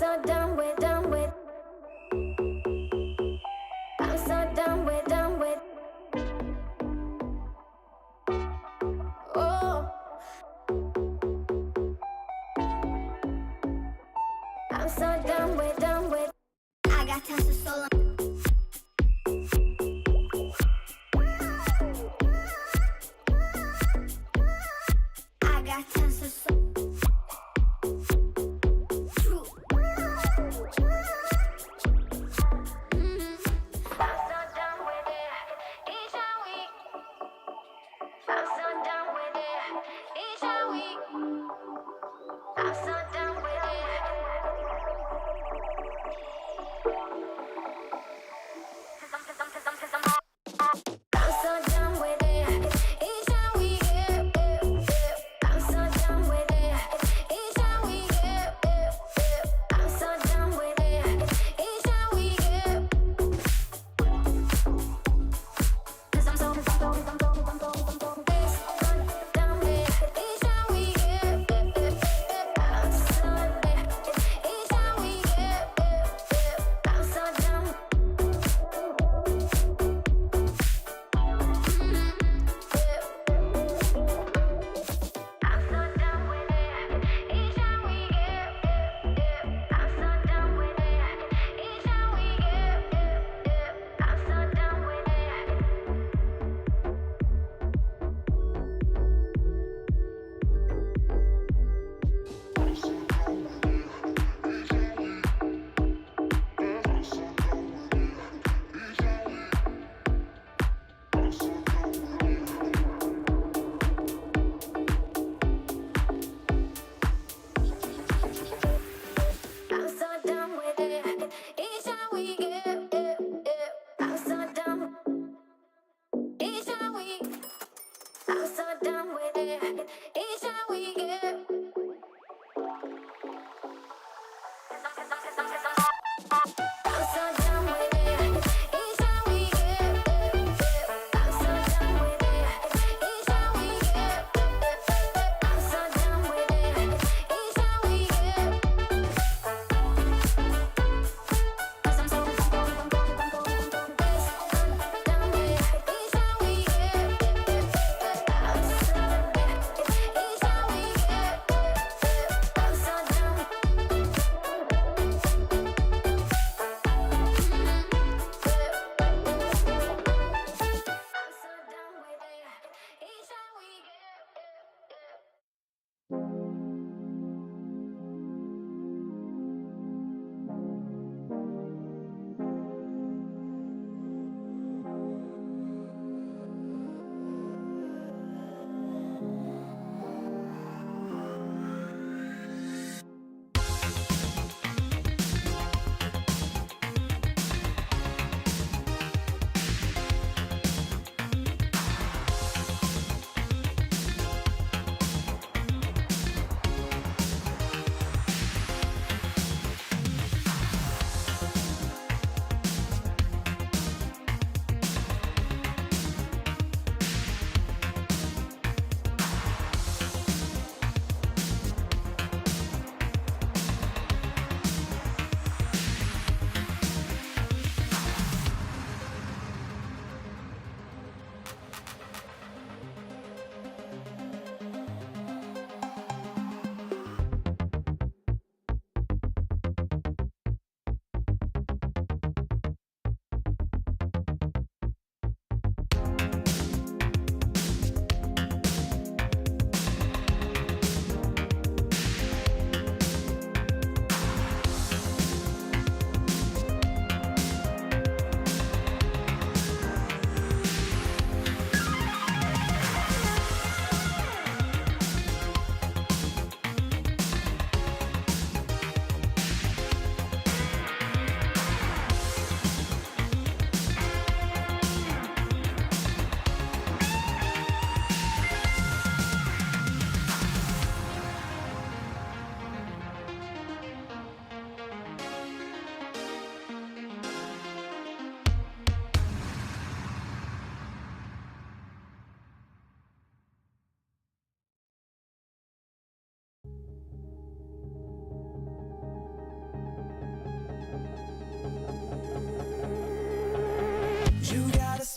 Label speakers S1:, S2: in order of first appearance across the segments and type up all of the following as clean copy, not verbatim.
S1: so done with, done with. I'm so done with, done with. Oh, I'm so done with, done with. I got tons of soul. I got tons of soul. I'm so done with it. Each week, I'm so done with it.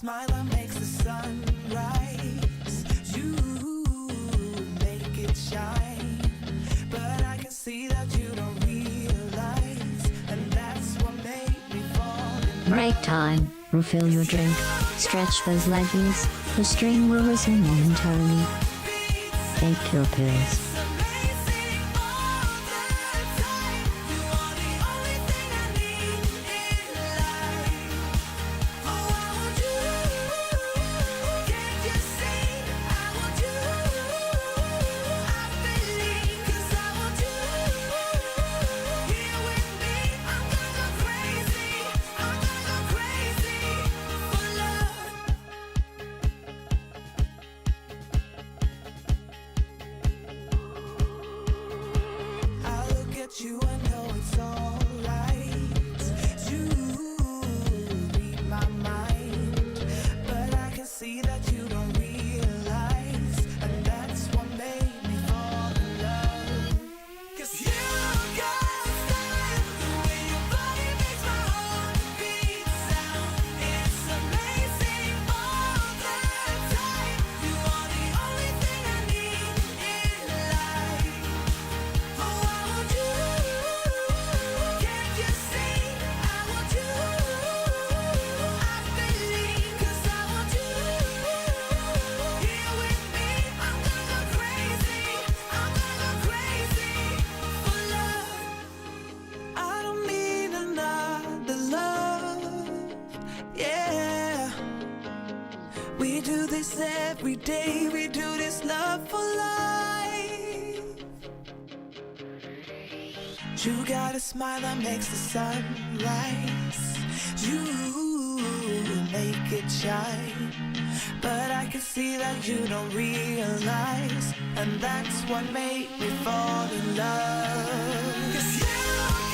S2: smile that makes the sun rise. You make it shine, but I can see that you don't realize, and that's what made me fall in
S3: Break time. Refill your drink. Stretch those leggings. The stream will resume momentarily. Take your pills.
S2: you, I know it's alright. You read my mind, but I can see that you don't realize, and that's what made me fall in love. 'Cause you got style, the way your body makes my heart beat sound. It's amazing all the time. You are the only thing I need in life. Oh, I want you. Can't you see? I want you. I believe 'cause I want you. Here with me, I'm gonna go crazy. I'm gonna go crazy for love. I don't need another love. Yeah. We do this every day. We do this love for life. You got a smile that makes the sun rise. You make it shine, but I can see that you don't realize, and that's what made me fall in love. 'Cause you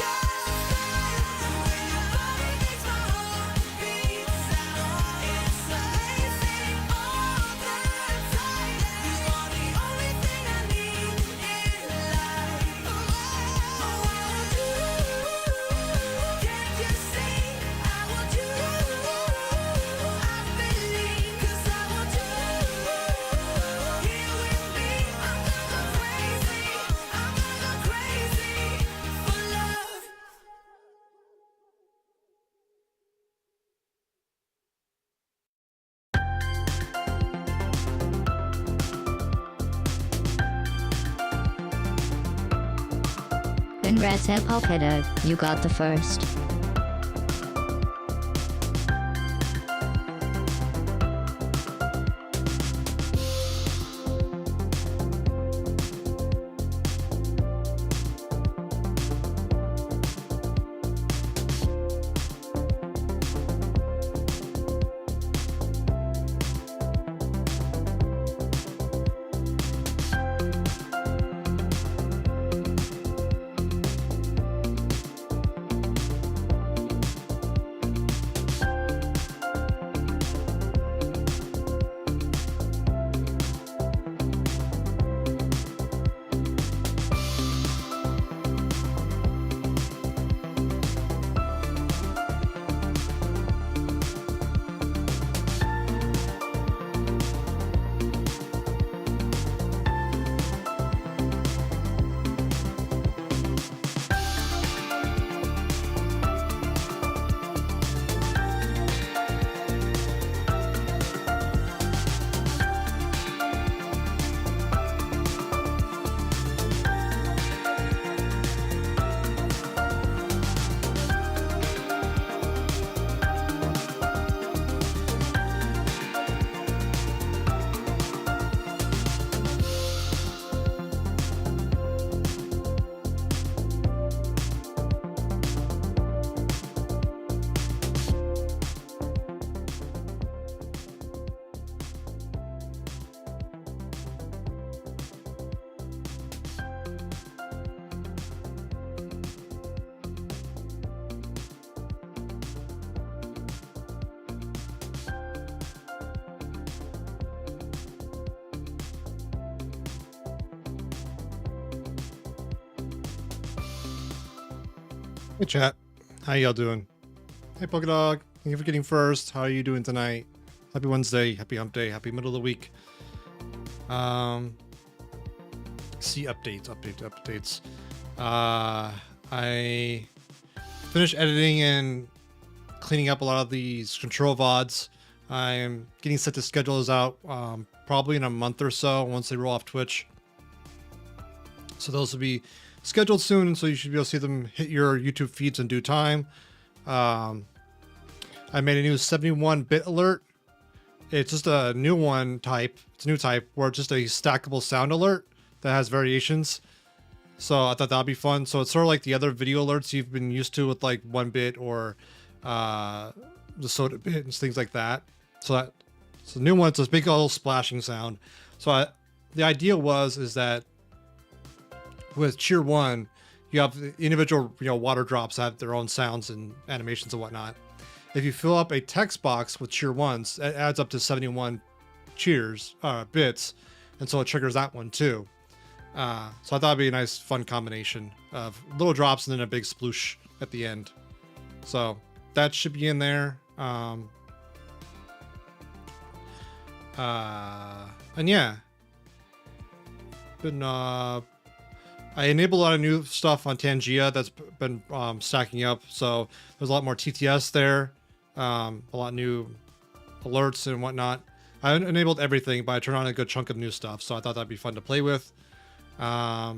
S2: got style, the way your body makes my heart beat sound. It's amazing all the time. You are the only thing I need in life. Oh, I want you. Can't you see? I want you. I believe 'cause I want you. Here with me, I'm gonna go crazy. I'm gonna go crazy for love.
S3: Congrats, Epalpedo, you got the first.
S4: Hey chat, how y'all doing? Hey Polka Dog, thank you for getting first. How are you doing tonight? Happy Wednesday, happy hump day, happy middle of the week. See updates. I finished editing and cleaning up a lot of these control VODs. I'm getting set to schedule those out probably in a month or so once they roll off Twitch. So those will be scheduled soon, and so you should be able to see them hit your YouTube feeds in due time. I made a new 71-bit alert. It's just a new one type. It's a new type where it's just a stackable sound alert that has variations. So I thought that'd be fun. So it's sort of like the other video alerts you've been used to with like 1-bit or the soda bit and things like that. So the new one, it's this big little splashing sound. So the idea is that with Cheer 1, you have the individual water drops have their own sounds and animations and whatnot. If you fill up a text box with Cheer 1s, it adds up to 71 cheers bits, and so it triggers that one too. So I thought it'd be a nice fun combination of little drops and then a big sploosh at the end. So that should be in there. And yeah, been I enabled a lot of new stuff on Tangia that's been stacking up. So there's a lot more TTS there, a lot of new alerts and whatnot. I enabled everything, but I turned on a good chunk of new stuff. So I thought that'd be fun to play with. I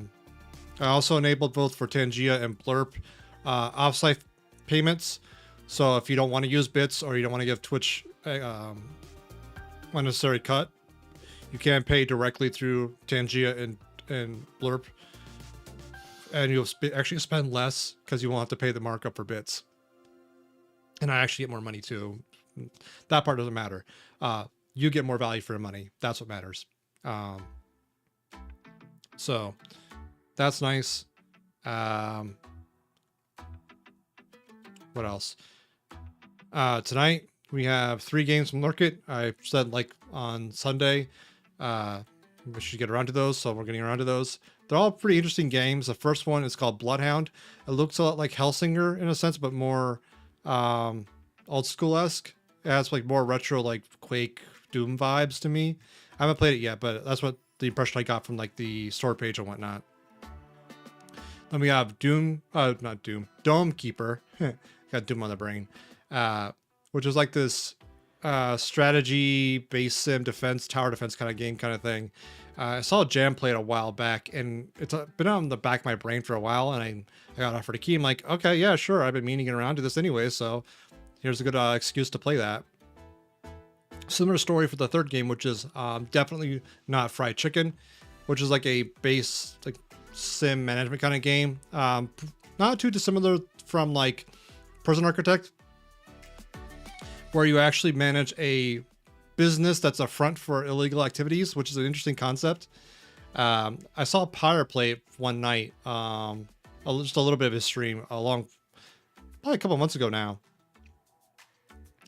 S4: also enabled both for Tangia and Blurp offsite payments. So if you don't want to use bits or you don't want to give Twitch unnecessary cut, you can pay directly through Tangia and Blurp. And you'll actually spend less because you won't have to pay the markup for bits. And I actually get more money too. That part doesn't matter. You get more value for your money. That's what matters. So that's nice. What else? Tonight we have 3 games from Lurk It. I said like on Sunday, we should get around to those. So we're getting around to those. They're all pretty interesting games. The first one is called Bloodhound. It looks a lot like Hellsinger in a sense, but more old school-esque. It has like more retro, like Quake, Doom vibes to me. I haven't played it yet, but that's what the impression I got from like the store page and whatnot. Then we have Dome Keeper. Got Doom on the brain. Which is like this strategy, base sim, defense, tower defense kind of game kind of thing. I saw Jam play it a while back, and it's been on the back of my brain for a while, and I got offered a key. I'm like, okay, yeah, sure. I've been meaning to get around to this anyway, so here's a good excuse to play that. Similar story for the third game, which is definitely not fried chicken, which is like a base like sim management kind of game. Not too dissimilar from like Prison Architect, where you actually manage a business that's a front for illegal activities, which is an interesting concept. I saw Pyre play it one night, just a little bit of his stream, probably a couple months ago now.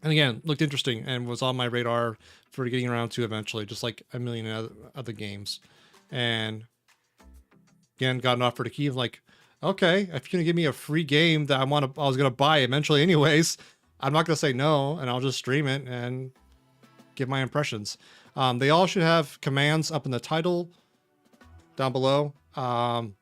S4: And again, looked interesting and was on my radar for getting around to eventually, just like a million other games. And again, got an offer to key. Like, okay, if you're gonna give me a free game that I was gonna buy eventually anyways, I'm not gonna say no, and I'll just stream it and give my impressions. They all should have commands up in the title down below to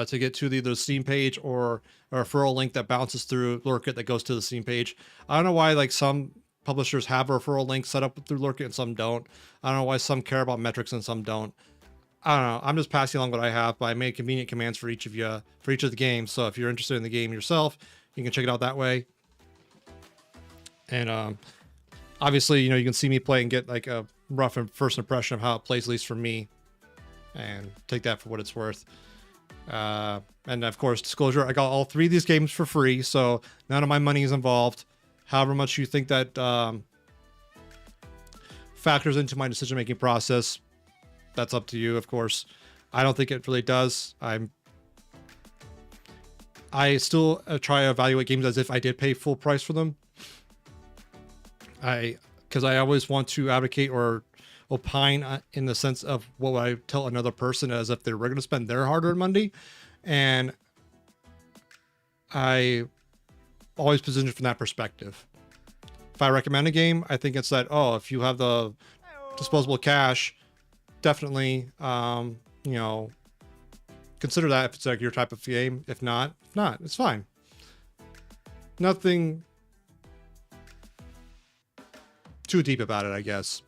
S4: get to either the Steam page or a referral link that bounces through Lurk It that goes to the Steam page. I don't know why like some publishers have a referral link set up through Lurk It and some don't. I don't know why some care about metrics and some don't. I don't know. I'm just passing along what I have, but I made convenient commands for each of you for each of the games. So if you're interested in the game yourself, you can check it out that way. And obviously, you can see me play and get like a rough first impression of how it plays, at least for me, and take that for what it's worth. And of course, disclosure, I got all 3 of these games for free, so none of my money is involved. However much you think that factors into my decision-making process, that's up to you, of course. I don't think it really does. I still try to evaluate games as if I did pay full price for them. Because I always want to advocate or opine in the sense of what I tell another person as if they were going to spend their hard-earned money. And I always position from that perspective. if I recommend a game, I think it's that, oh, if you have the disposable cash, definitely, you know, consider that if it's like your type of game. If not, it's fine. Nothing too deep about it, I guess.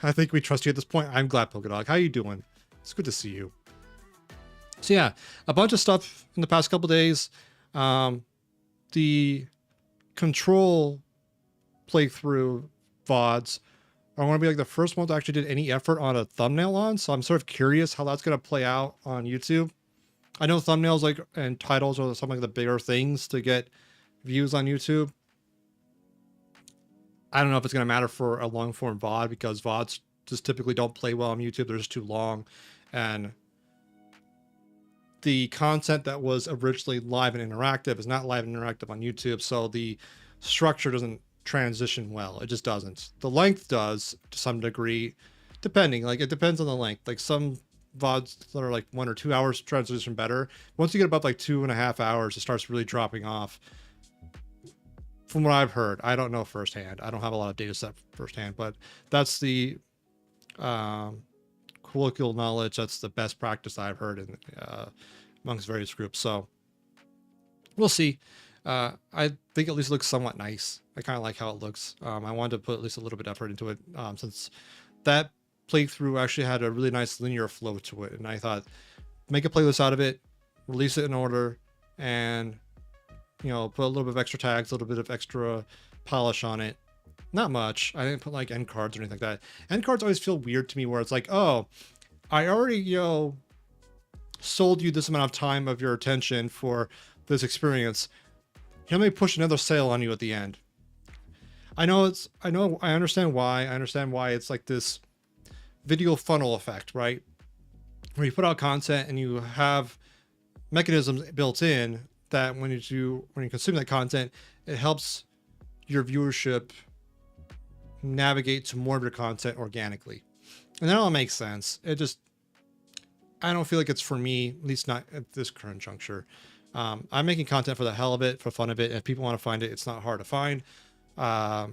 S4: I think we trust you at this point. I'm glad, Polkadog. How you doing? It's good to see you. So yeah, a bunch of stuff in the past couple days. The Control playthrough VODs are going to be like the first ones I actually did any effort on a thumbnail on. So I'm sort of curious how that's going to play out on YouTube. I know thumbnails like and titles are some of the bigger things to get views on YouTube. I don't know if it's going to matter for a long form VOD because VODs just typically don't play well on YouTube. They're just too long. And the content that was originally live and interactive is not live and interactive on YouTube. So the structure doesn't transition well. It just doesn't. The length does to some degree, depending. Like it depends on the length. Like some VODs that are like 1 or 2 hours transition better. Once you get above like 2.5 hours, it starts really dropping off. From what I've heard, I don't know firsthand. I don't have a lot of data set firsthand, but that's the colloquial knowledge. That's the best practice I've heard in amongst various groups. So we'll see. I think at least it looks somewhat nice. I kind of like how it looks. I wanted to put at least a little bit of effort into it since that playthrough actually had a really nice linear flow to it. And I thought, make a playlist out of it, release it in order, and you know, put a little bit of extra tags, a little bit of extra polish on it. Not much. I didn't put like end cards or anything like that. End cards always feel weird to me where it's like, oh, I already, you know, sold you this amount of time of your attention for this experience. Let me push another sale on you at the end. I understand why. I understand why it's like this video funnel effect, right? Where you put out content and you have mechanisms built in that when you consume that content, it helps your viewership navigate to more of your content organically. And that all makes sense. It just, I don't feel like it's for me, at least not at this current juncture. I'm making content for the hell of it, for fun of it. And if people want to find it, it's not hard to find. If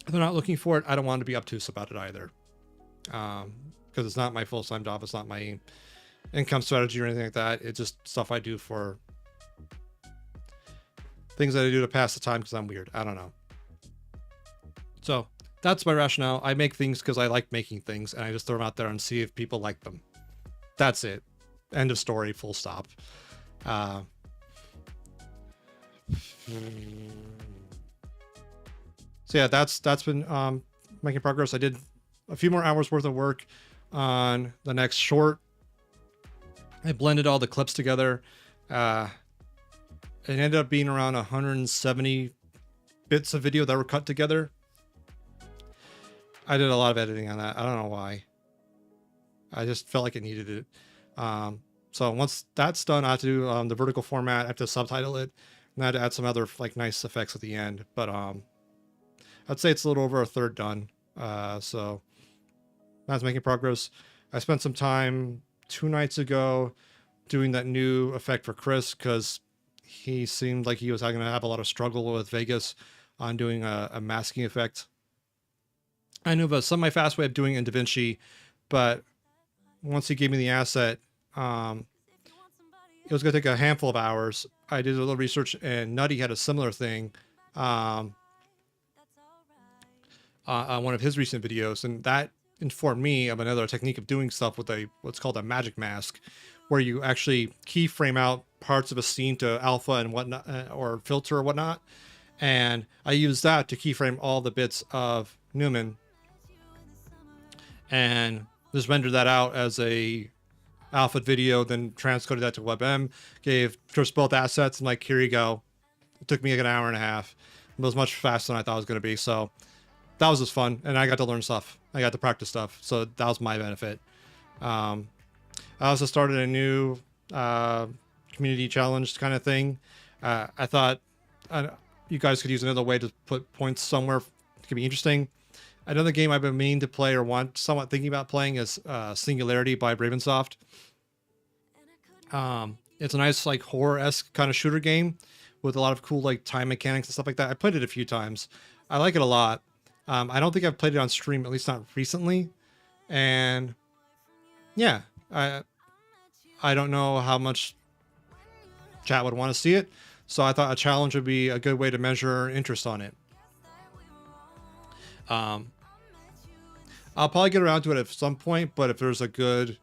S4: they're not looking for it, I don't want to be obtuse about it either. Because it's not my full-time job. It's not my income strategy or anything like that. It's just stuff I do for things that I do to pass the time because I'm weird. I don't know. So that's my rationale. I make things because I like making things and I just throw them out there and see if people like them. That's it. End of story. Full stop. So yeah, that's been making progress. I did a few more hours worth of work on the next short. I blended all the clips together. It ended up being around 170 bits of video that were cut together. I did a lot of editing on that. I don't know why. I just felt like it needed it. So once that's done, I have to do the vertical format. I have to subtitle it, and I had to add some other like nice effects at the end. But I'd say it's a little over a third done. So that's making progress. I spent some time 2 nights ago doing that new effect for Chris because he seemed like he was going to have a lot of struggle with Vegas on doing a masking effect. I knew about some of my fast way of doing it in DaVinci, but once he gave me the asset, it was going to take a handful of hours. I did a little research and Nutty had a similar thing on one of his recent videos, and that informed me of another technique of doing stuff with what's called a magic mask, where you actually keyframe out parts of a scene to alpha and whatnot, or filter or whatnot. And I used that to keyframe all the bits of Newman and just rendered that out as a alpha video, then transcoded that to WebM, gave Chris both assets, and like, here you go. It took me like an hour and a half. It was much faster than I thought it was going to be. So that was just fun. And I got to learn stuff. I got to practice stuff. So that was my benefit. I also started a new community challenge kind of thing. I thought you guys could use another way to put points somewhere. It could be interesting. Another game I've been meaning to play or somewhat thinking about playing is Singularity by Bravensoft. It's a nice like horror-esque kind of shooter game with a lot of cool like time mechanics and stuff like that. I played it a few times. I like it a lot. I don't think I've played it on stream, at least not recently. And yeah, I don't know how much chat would want to see it, so I thought a challenge would be a good way to measure interest on it. I'll probably get around to it at some point, but if there's a good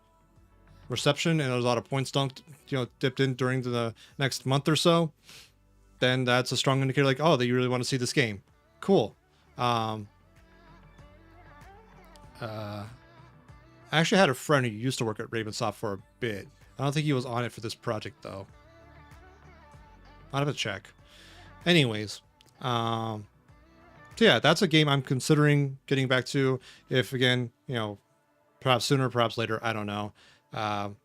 S4: reception and there's a lot of points dunked, dipped in during the next month or so, then that's a strong indicator like, oh, that you really want to see this game. Cool. I actually had a friend who used to work at Ravensoft for a bit. I don't think he was on it for this project though. I'll have to check. Anyways, so yeah, that's a game I'm considering getting back to. If again, perhaps sooner, perhaps later, I don't know. Want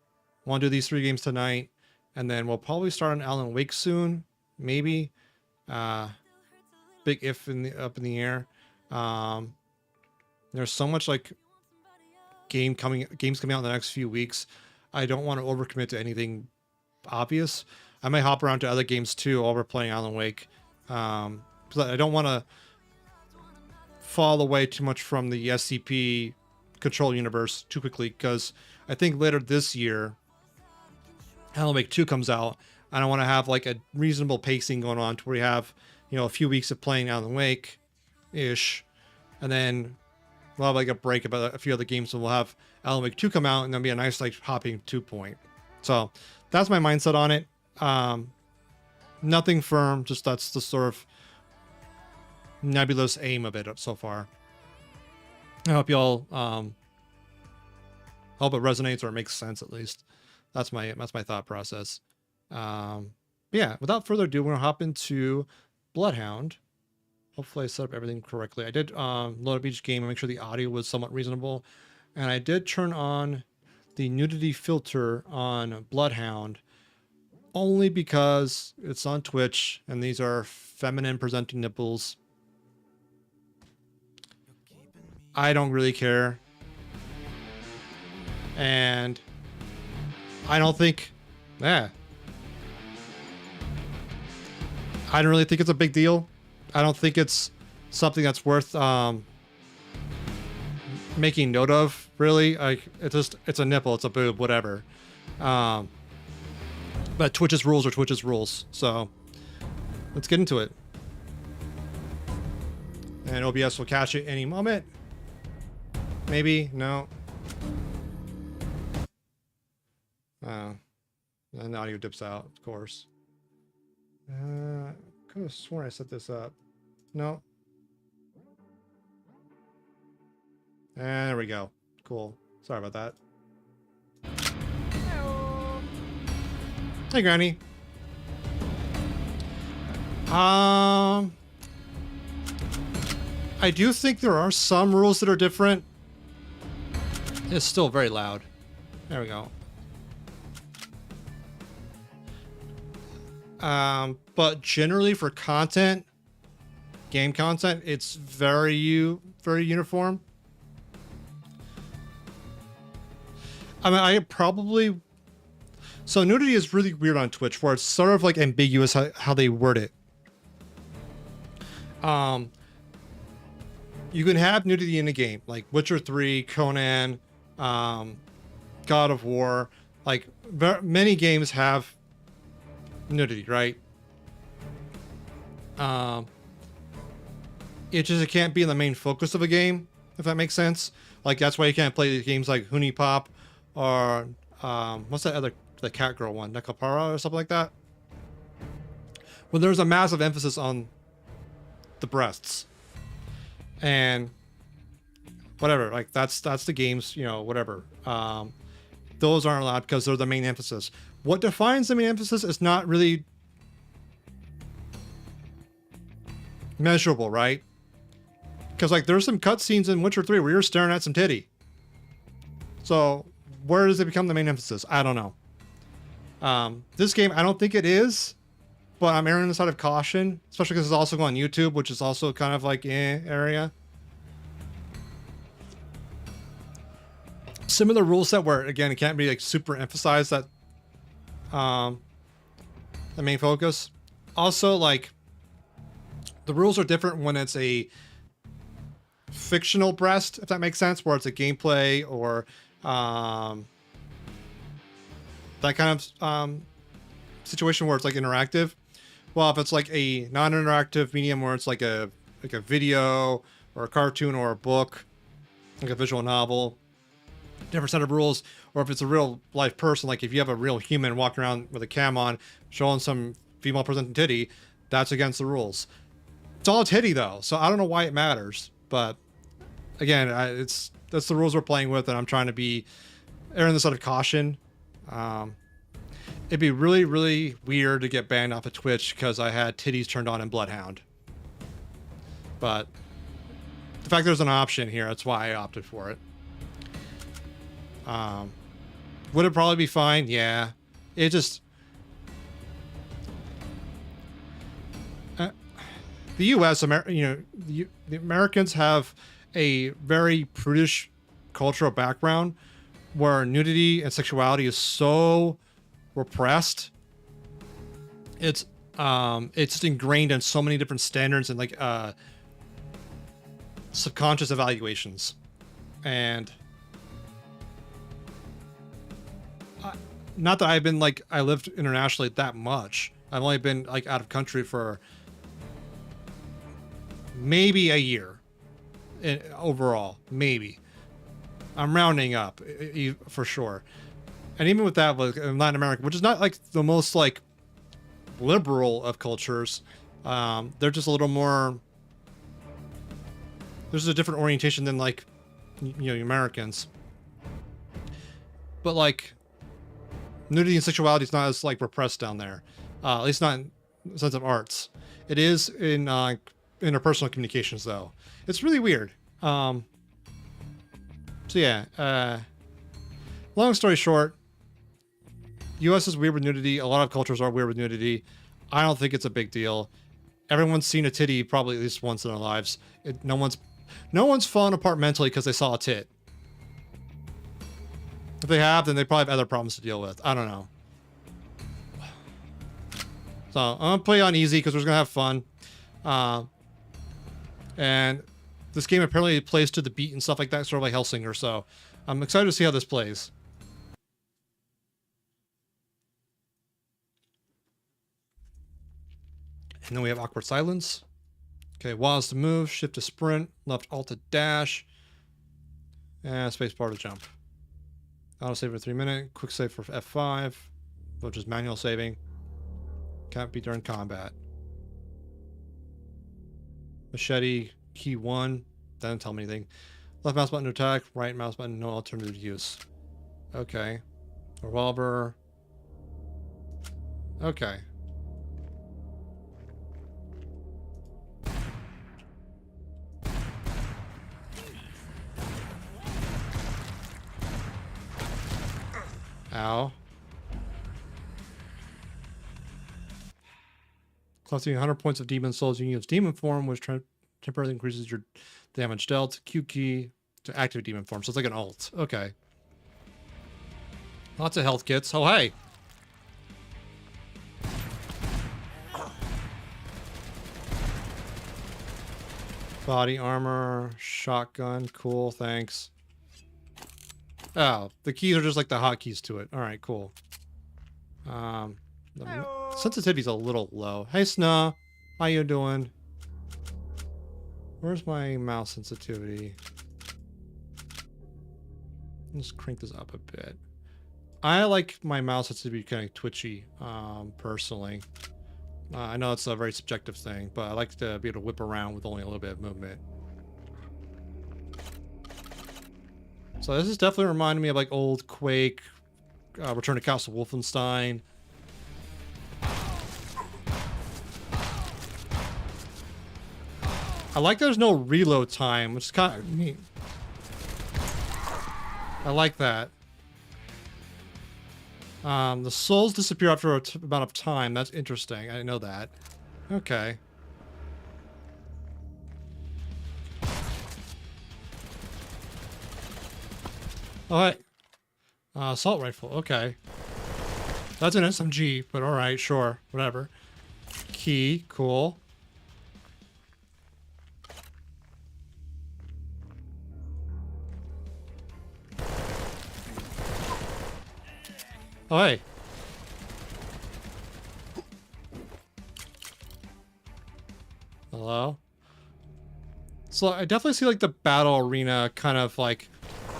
S4: to do these 3 games tonight, and then we'll probably start on Alan Wake soon, maybe. Big if up in the air. There's so much like games coming out in the next few weeks. I don't want to overcommit to anything obvious. I might hop around to other games too while we're playing Alan Wake. Because I don't want to fall away too much from the SCP Control universe too quickly, because I think later this year Alan Wake 2 comes out, and I want to have like a reasonable pacing going on to where we have, a few weeks of playing Alan Wake ish, and then we'll have like a break about a few other games, and we'll have Alan Wake 2 come out, and then be a nice like hopping 2 point. So that's my mindset on it. Nothing firm, just that's the sort of nebulous aim of it so far. I hope y'all hope it resonates or it makes sense at least. That's my thought process. Yeah, without further ado, we're gonna hop into Bloodhound. Hopefully I set up everything correctly. I did load up each game and make sure the audio was somewhat reasonable, and I did turn on the nudity filter on Bloodhound only because it's on Twitch and these are feminine presenting nipples. I don't really care, and I don't think I don't really think it's a big deal. I don't think it's something that's worth making note of, really. It's a nipple, it's a boob, whatever. But Twitch's rules are Twitch's rules, so let's get into it. And OBS will catch it any moment. Maybe, no. And the audio dips out, of course. Could have sworn I set this up. No. And there we go. Cool. Sorry about that. Hey, Granny. I do think there are some rules that are different. It's still very loud. There we go. But generally for content, game content, it's very uniform. I mean, so nudity is really weird on Twitch, where it's sort of like ambiguous how they word it. You can have nudity in a game, like Witcher 3, Conan, God of War. Like many games have nudity, right? It can't be the main focus of a game, if that makes sense. Like that's why you can't play games like Huni Pop or what's that other, the cat girl one, Nekopara or something like that, when there's a massive emphasis on the breasts and whatever. Like that's the games, whatever. Those aren't allowed because they're the main emphasis. What defines the main emphasis is not really measurable, right? Because like there's some cutscenes in Witcher 3 where you're staring at some titty. So where does it become the main emphasis? I don't know. This game, I don't think it is, but I'm erring on the side of caution, especially because it's also going on YouTube, which is also kind of like area. Similar rule set where again it can't be like super emphasized that the main focus. Also, like, the rules are different when it's a fictional breast, if that makes sense, where it's a gameplay or that kind of situation where it's like interactive. Well, if it's like a non-interactive medium where it's like a video or a cartoon or a book, like a visual novel, different set of rules. Or if it's a real life person, like if you have a real human walking around with a cam on showing some female presenting titty, that's against the rules. It's all titty though, so I don't know why it matters. But again, that's the rules we're playing with, and I'm trying to be erring the side of caution. It'd be really, really weird to get banned off of Twitch because I had titties turned on in Bloodhound. But the fact there's an option here, that's why I opted for it. Would it probably be fine? Yeah. It just... the U.S., the Americans have a very prudish cultural background where nudity and sexuality is so repressed. It's just ingrained in so many different standards and like subconscious evaluations. And not that I've been like, I lived internationally that much. I've only been like out of country for maybe a year overall, maybe. I'm rounding up for sure. And even with that, like Latin America, which is not like the most like liberal of cultures, they're just a little more, there's a different orientation than like, Americans. But like nudity and sexuality is not as like repressed down there. At least not in the sense of arts. It is in interpersonal communications though. It's really weird. So yeah, long story short, US is weird with nudity. A lot of cultures are weird with nudity. I don't think it's a big deal. Everyone's seen a titty probably at least once in their lives. No one's fallen apart mentally because they saw a tit. If they have, then they probably have other problems to deal with. I don't know. So I'm gonna play on easy because we're just gonna have fun. And this game apparently plays to the beat and stuff like that, sort of like Hellsinger. So I'm excited to see how this plays. And then we have awkward silence. Okay, WAS to move, shift to sprint, left alt to dash, and space bar to jump. Auto save for 3 minutes, quick save for F5, which is manual saving. Can't be during combat. Machete, key 1, doesn't tell me anything. Left mouse button to attack, right mouse button, no alternative use. Okay. Revolver. Okay. Ow. Collecting 100 points of demon souls, you can use demon form, which temporarily increases your damage dealt. Q key to activate demon form. So it's like an alt. Okay. Lots of health kits. Oh, hey. Body armor, shotgun. Cool, thanks. Oh, the keys are just like the hotkeys to it. All right, cool. The sensitivity's a little low. Hey, Sna. How you doing? Where's my mouse sensitivity? Let's crank this up a bit. I like my mouse sensitivity kind of twitchy, personally. I know it's a very subjective thing, but I like to be able to whip around with only a little bit of movement. So this is definitely reminding me of like old Quake, Return to Castle Wolfenstein. I like there's no reload time, which is kind of neat. I like that. The souls disappear after a amount of time. That's interesting. I didn't know that. Okay. Alright. Assault rifle. Okay. That's an SMG, but alright, sure. Whatever. key. Cool. Oh, hey. Hello? So I definitely see like the battle arena kind of like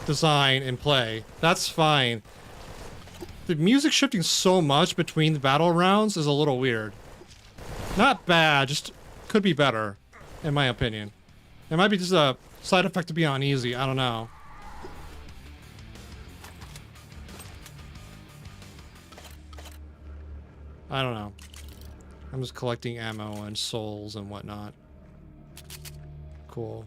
S4: design and play. That's fine. The music shifting so much between the battle rounds is a little weird. Not bad, just could be better, in my opinion. It might be just a side effect of being on easy, I don't know. I don't know. I'm just collecting ammo and souls and whatnot. Cool.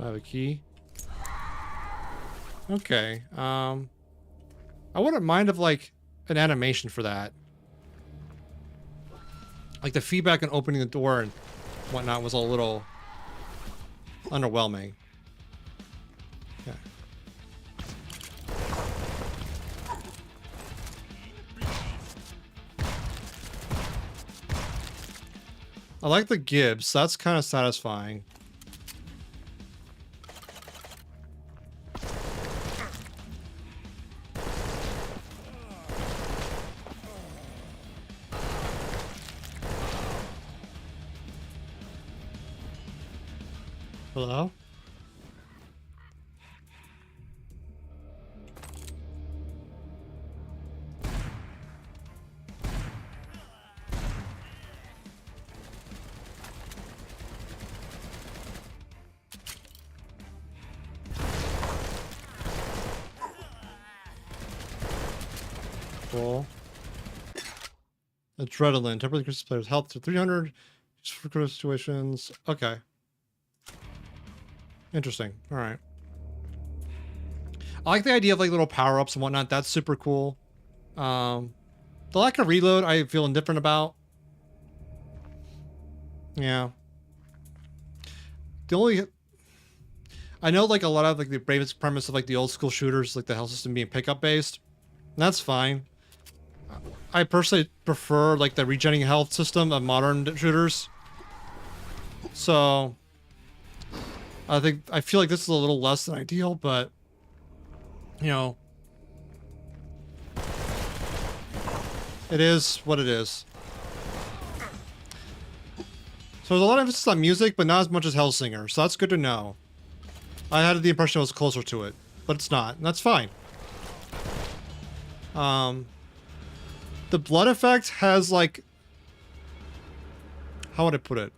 S4: I have a key. Okay. I wouldn't mind of like an animation for that. Like the feedback and opening the door and whatnot was a little underwhelming. Yeah. I like the gibs. That's kind of satisfying. Hello? Cool. Adrenaline. Temporarily increases player's health to 300 just for critical situations. Okay. Interesting. All right. I like the idea of like little power-ups and whatnot. That's super cool. The lack of reload, I feel indifferent about. Yeah. The only... I know like a lot of like the bravest premise of like the old school shooters, like the health system being pickup based. That's fine. I personally prefer like the regenerating health system of modern shooters. So... I feel like this is a little less than ideal, but you know, it is what it is. So there's a lot of emphasis on music, but not as much as Hellsinger, so that's good to know. I had the impression it was closer to it, but it's not, and that's fine. The blood effect has like, how would I put it?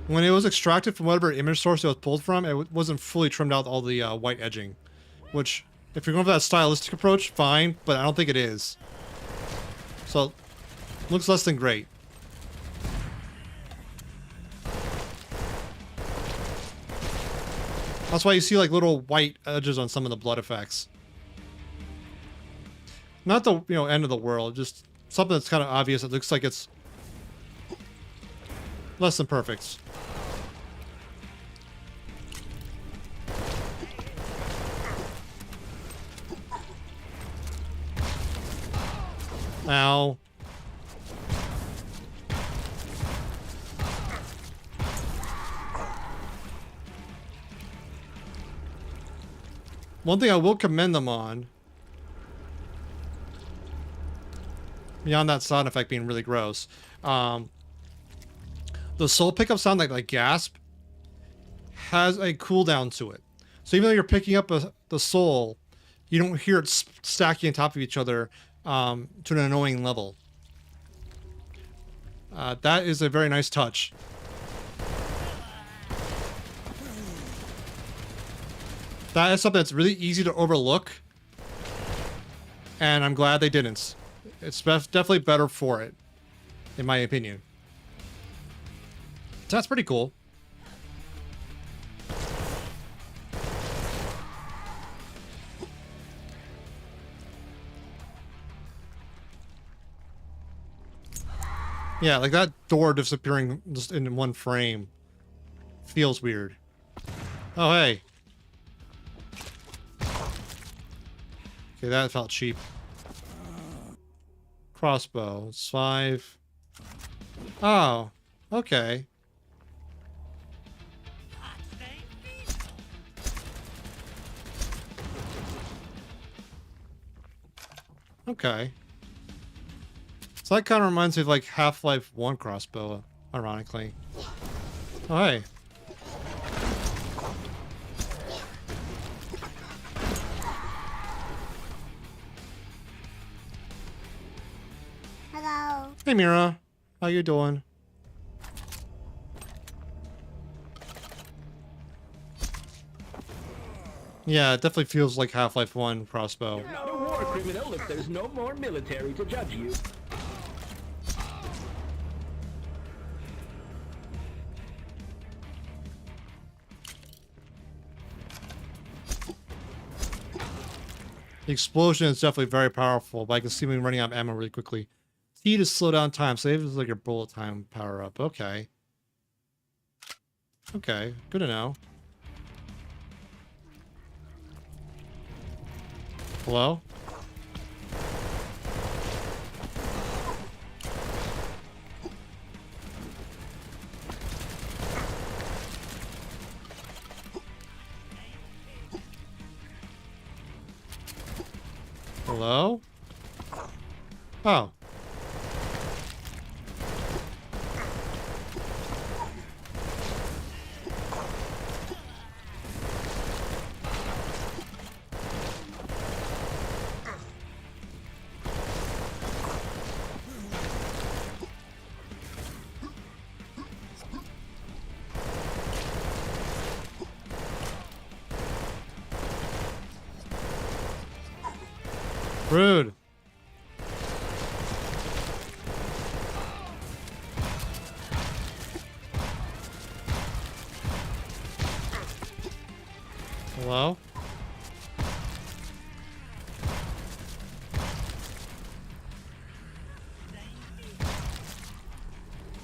S4: When it was extracted from whatever image source it was pulled from, it wasn't fully trimmed out all the white edging. Which, if you're going for that stylistic approach, fine, but I don't think it is. So, looks less than great. That's why you see like little white edges on some of the blood effects. Not the, you know, end of the world, just something that's kind of obvious. It looks like it's less than perfect. Ow. One thing I will commend them on, beyond that sound effect being really gross, the soul pickup sound, like gasp, has a cooldown to it. So even though you're picking up the soul, you don't hear it stacking on top of each other to an annoying level. That is a very nice touch. That is something that's really easy to overlook, and I'm glad they didn't. It's definitely better for it, in my opinion. So that's pretty cool. Yeah, like that door disappearing just in one frame feels weird. Oh, hey. Okay, that felt cheap. Crossbow. It's 5. Oh, okay. Okay. So that kind of reminds me of like Half-Life 1 crossbow, ironically. Oh, hey.
S1: Hello.
S4: Hey, Mira. How you doing? Yeah, it definitely feels like Half-Life 1 crossbow.
S5: You're not a war criminal if there's no more military to judge you.
S4: The explosion is definitely very powerful, but I can see me running out of ammo really quickly. T to slow down time. Save is like your bullet time power up. Okay. Okay, good to know. Hello? Hello? Oh. Rude. Hello?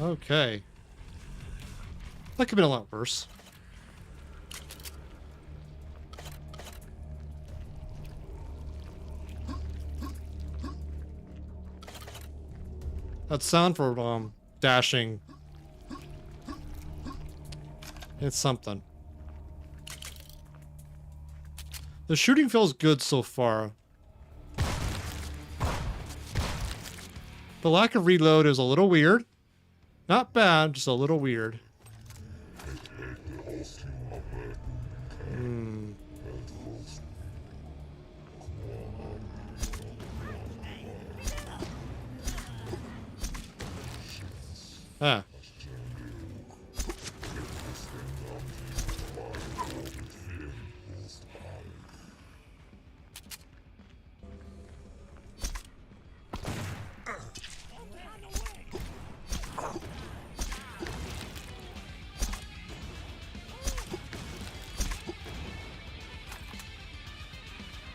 S4: Okay. That could have been a lot worse. That sound for dashing. It's something. The shooting feels good so far. The lack of reload is a little weird. Not bad, just a little weird. Ah.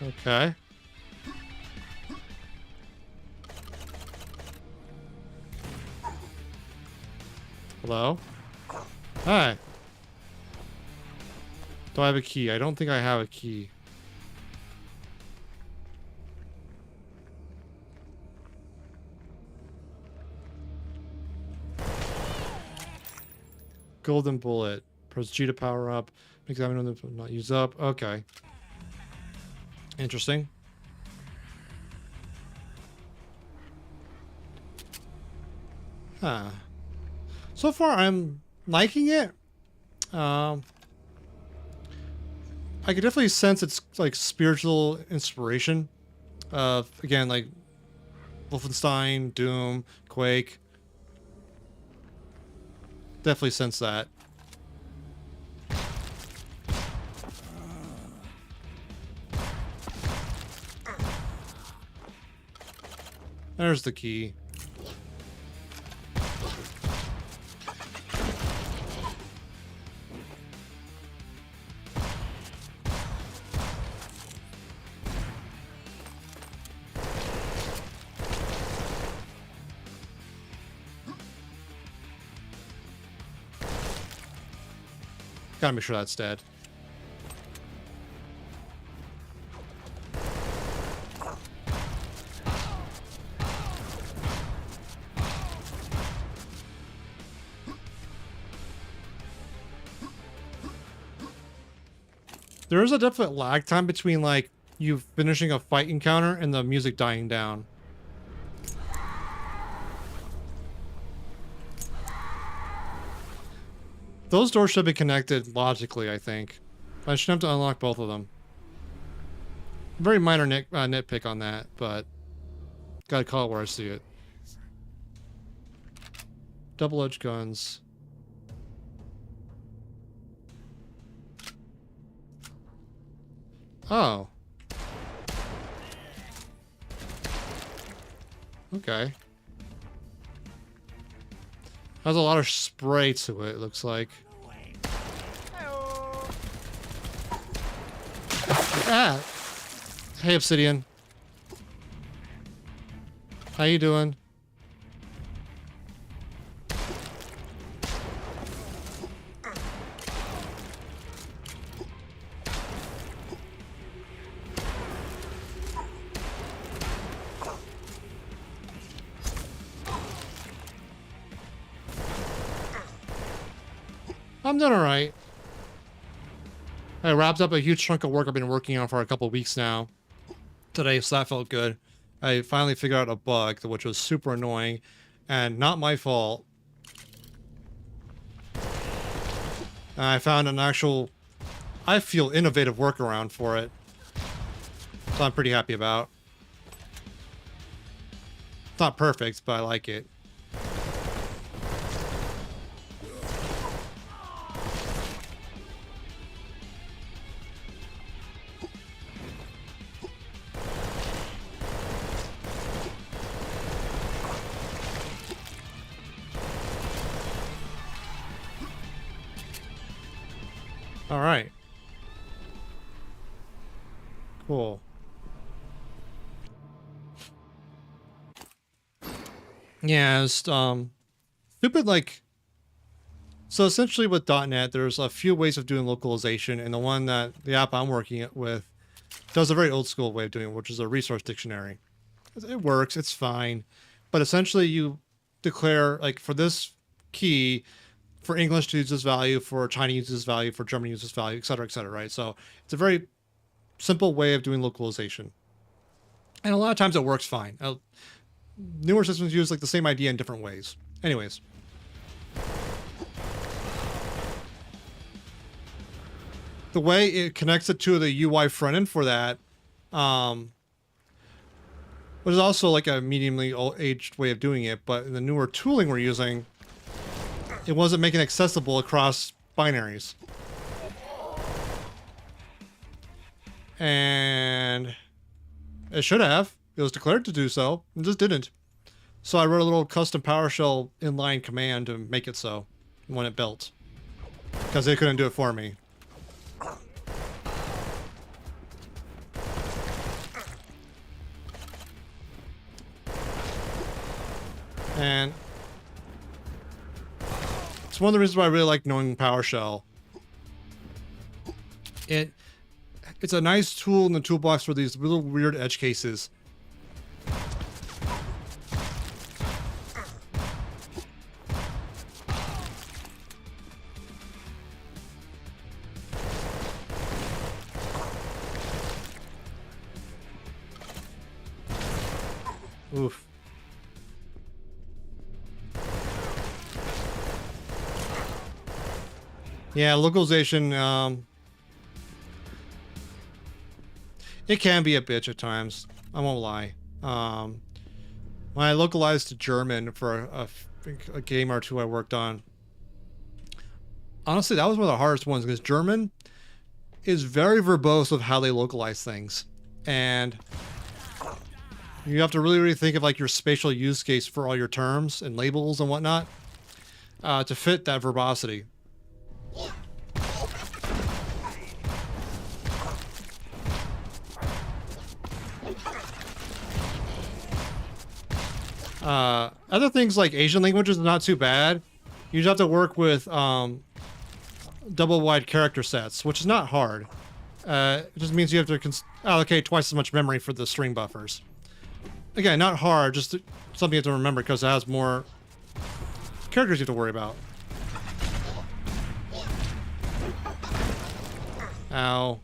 S4: Okay. Hello? Hi. Do I have a key? I don't think I have a key. Golden bullet. Press G to power up. Makes ammo not use up. Okay. Interesting. Huh. So far, I'm liking it. I can definitely sense its like spiritual inspiration. Again, like Wolfenstein, Doom, Quake. Definitely sense that. There's the key. Gotta make sure that's dead. There is a definite lag time between like you finishing a fight encounter and the music dying down. Those doors should be connected logically, I think. I shouldn't have to unlock both of them. Very minor nitpick on that, but gotta call it where I see it. Double-edged guns. Oh. Okay. Has a lot of spray to it, looks like. Ah! Hey, Obsidian. How you doing? I'm doing alright. I wrapped up a huge chunk of work I've been working on for a couple weeks now today, so that felt good. I finally figured out a bug, which was super annoying and not my fault. And I found an actual, I feel, innovative workaround for it. So I'm pretty happy about. It's not perfect, but I like it. All right. Cool. Yeah, it's stupid like. So essentially with .NET, there's a few ways of doing localization, and the app I'm working with does a very old school way of doing it, which is a resource dictionary. It works, it's fine, but essentially you declare like for this key, for English to use this value, for Chinese to use this value, for German to use this value, etc., right? So it's a very simple way of doing localization. And a lot of times it works fine. Newer systems use like the same idea in different ways. Anyways. The way it connects it to the UI front end for that, was also like a mediumly aged way of doing it, but in the newer tooling we're using, it wasn't making it accessible across binaries. And it should have. It was declared to do so. It just didn't. So I wrote a little custom PowerShell inline command to make it so when it built. Because they couldn't do it for me. And it's one of the reasons why I really like knowing PowerShell. It's a nice tool in the toolbox for these little weird edge cases. Oof. Yeah, localization, it can be a bitch at times. I won't lie. When I localized to German for a game or two I worked on, honestly, that was one of the hardest ones because German is very verbose of how they localize things. And you have to really think of like your spatial use case for all your terms and labels and whatnot to fit that verbosity. Other things like Asian languages are not too bad. You just have to work with double wide character sets, which is not hard. It just means you have to allocate twice as much memory for the string buffers. Again, not hard, just something you have to remember because it has more characters you have to worry about. Ow.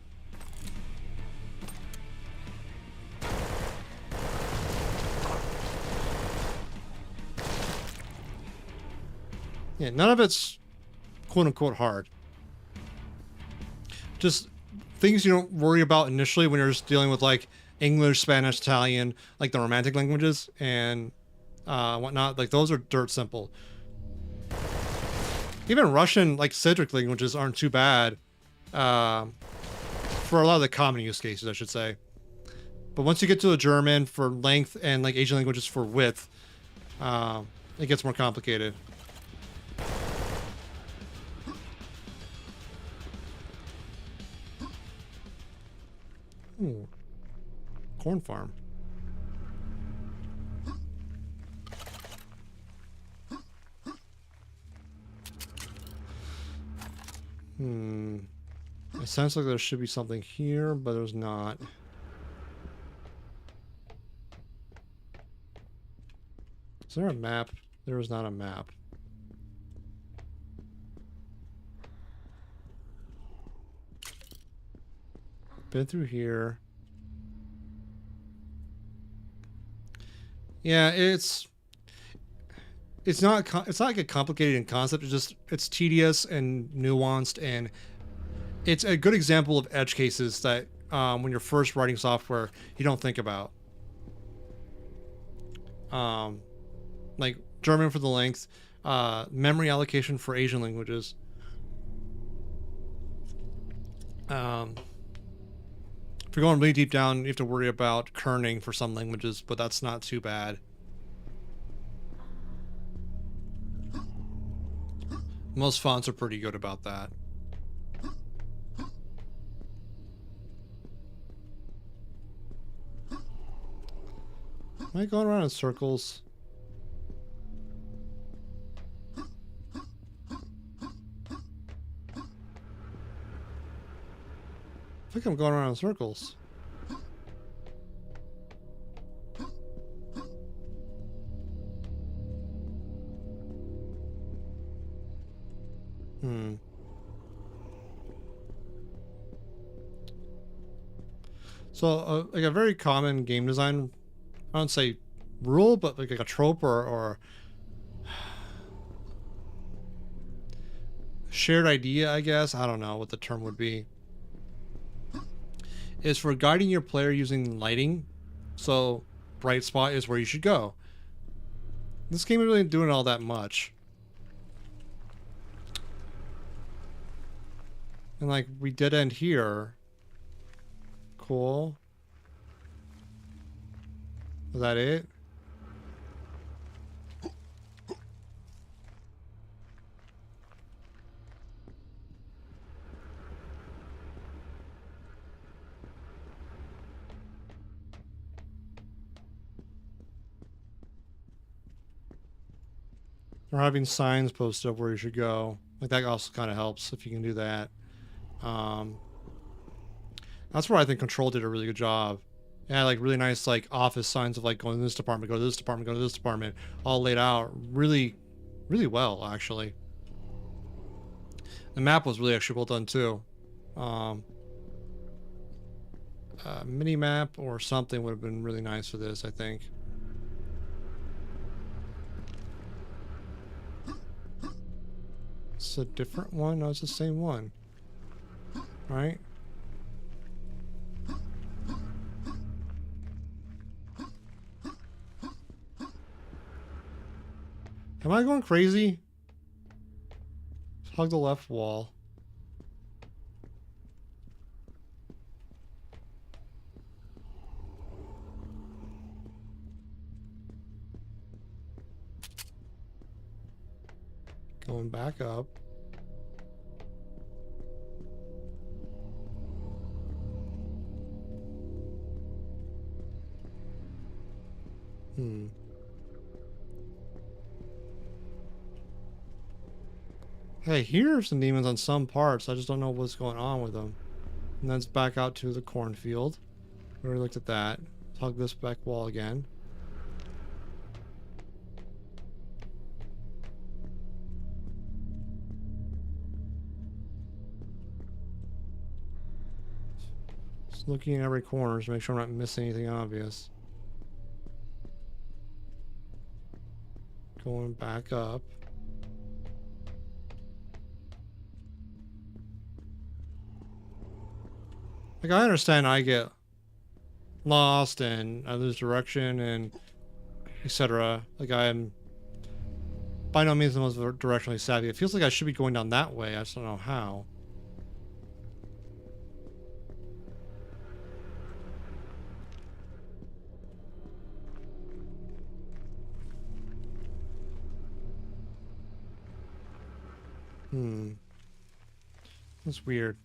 S4: Yeah, none of it's quote-unquote hard. Just things you don't worry about initially when you're just dealing with like English, Spanish, Italian, like the Romantic languages and whatnot. Like those are dirt simple. Even Russian, like Cedric languages aren't too bad for a lot of the common use cases, I should say. But once you get to the German for length and like Asian languages for width, it gets more complicated. Ooh. Corn farm. It sounds like there should be something here, but there's not. Is there a map? There is not a map. Been through here. Yeah, it's not like a complicated concept. It's tedious and nuanced, and it's a good example of edge cases that when you're first writing software you don't think about. Like German for the length, memory allocation for Asian languages. If you're going really deep down, you have to worry about kerning for some languages, but that's not too bad. Most fonts are pretty good about that. Am I going around in circles? I think I'm going around in circles. So, like a very common game design, I don't say rule, but like a trope or shared idea, I guess. I don't know what the term would be. Is for guiding your player using lighting. So, bright spot is where you should go. This game isn't really doing all that much. And like, we did end here. Cool. Was that it? Or having signs posted up where you should go. Like that also kind of helps if you can do that. That's where I think Control did a really good job. It had like really nice like office signs of like going to this department, go to this department, go to this department, all laid out really, really well actually. The map was really actually well done too. Mini map or something would have been really nice for this, I think. It's a different one? No, it's the same one. Right? Am I going crazy? Hug the left wall. Going back up. Hey, hear some demons on some parts. I just don't know what's going on with them. And then it's back out to the cornfield. We already looked at that. Hug this back wall again. Just looking at every corner to make sure I'm not missing anything obvious. Going back up. Like, I understand I get lost and I lose direction and etc. Like, I am by no means the most directionally savvy. It feels like I should be going down that way. I just don't know how. That's weird.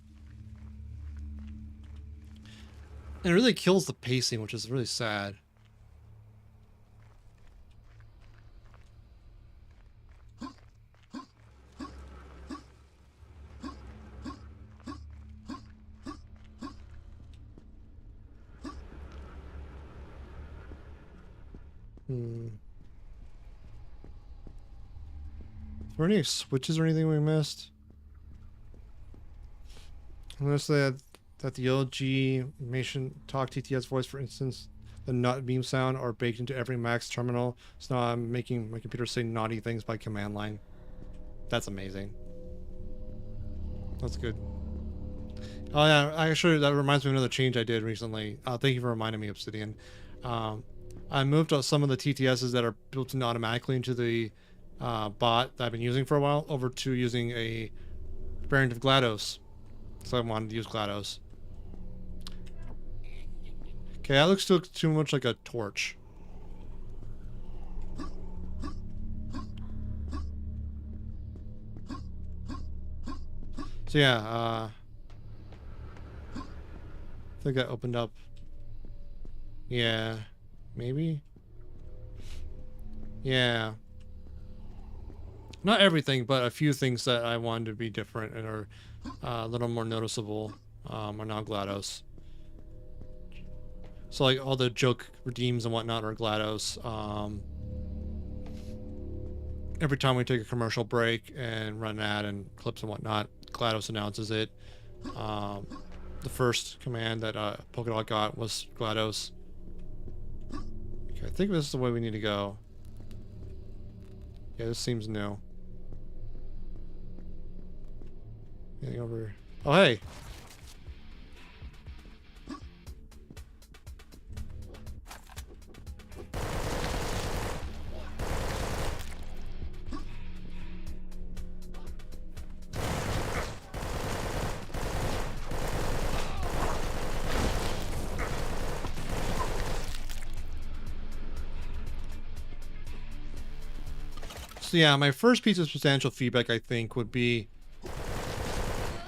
S4: And it really kills the pacing, which is really sad. Were there any switches or anything we missed? Unless they had that the LG Animation Talk TTS voice, for instance, the nut beam sound are baked into every Max terminal. So now I'm making my computer say naughty things by command line. That's amazing. That's good. Oh yeah, actually that reminds me of another change I did recently. Thank you for reminding me, Obsidian. I moved some of the TTSs that are built in automatically into the bot that I've been using for a while over to using a variant of GLaDOS. So I wanted to use GLaDOS. Okay, that looks too much like a torch. So yeah, I think that opened up. Yeah, maybe. Yeah. Not everything, but a few things that I wanted to be different and are a little more noticeable are now GLaDOS. So like all the joke redeems and whatnot are GLaDOS. Every time we take a commercial break and run an ad and clips and whatnot, GLaDOS announces it. The first command that Polkadot got was GLaDOS. Okay, I think this is the way we need to go. Yeah, this seems new. Anything over? Oh, hey. So yeah, my first piece of substantial feedback, I think, would be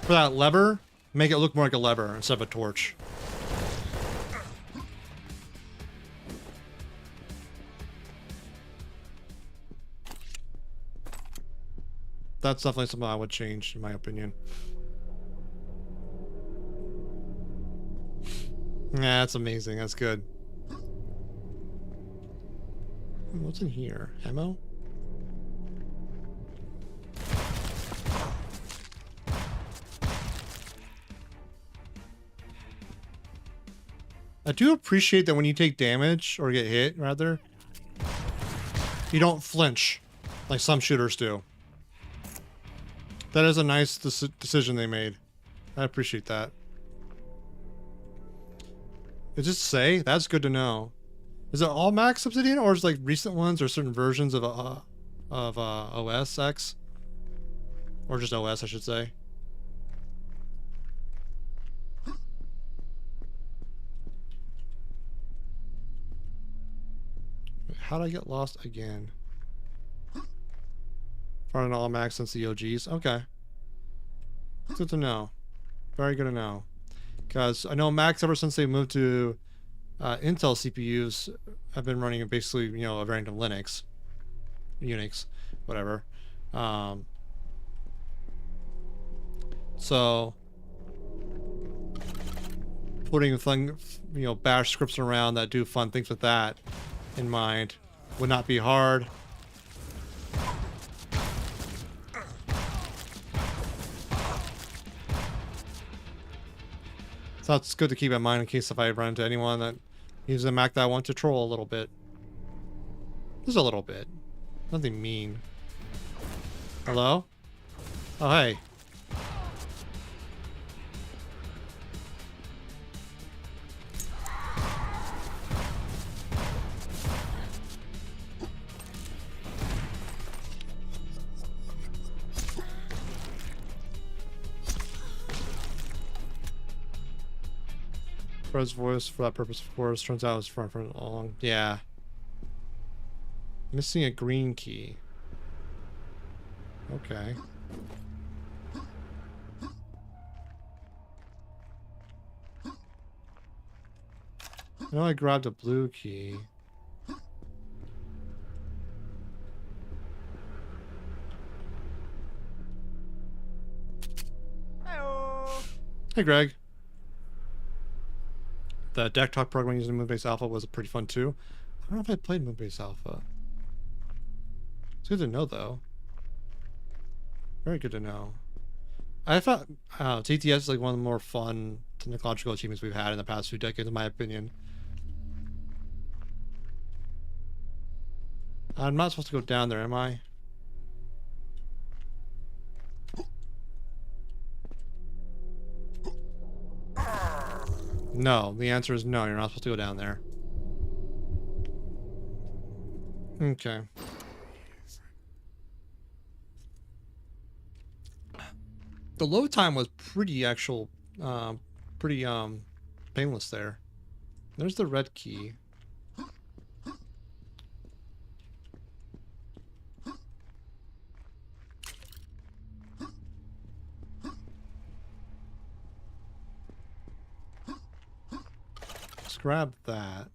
S4: for that lever, make it look more like a lever instead of a torch. That's definitely something I would change, in my opinion. Yeah, that's amazing. That's good. What's in here? Ammo? I do appreciate that when you take damage, or get hit, rather, you don't flinch like some shooters do. That is a nice decision they made. I appreciate that. It just say? That's good to know. Is it all Max Obsidian, or is it like recent ones or certain versions of OS X? Or just OS, I should say. How did I get lost again? Running all Max since the OGs. Okay. Good to know. Very good to know. Because I know Max, ever since they moved to Intel CPUs, have been running basically, you know, a variant of Linux. Unix. Whatever. So putting fun, bash scripts around that do fun things with that in mind would not be hard. So it's good to keep in mind in case if I run into anyone that uses a Mac that I want to troll a little bit. Just a little bit. Nothing mean. Hello? Oh, hey. Fred's voice for that purpose, of course. Turns out it was front for long. Yeah. Missing a green key. Okay. I know I grabbed a blue key. Hey, Greg. The deck talk program using Moonbase Alpha was pretty fun too. I don't know if I played Moonbase Alpha. It's good to know though. Very good to know. I thought TTS is like one of the more fun technological achievements we've had in the past few decades, in my opinion. I'm not supposed to go down there, am I? No, the answer is no, you're not supposed to go down there. Okay. The load time was pretty painless there. There's the red key. Let's grab that.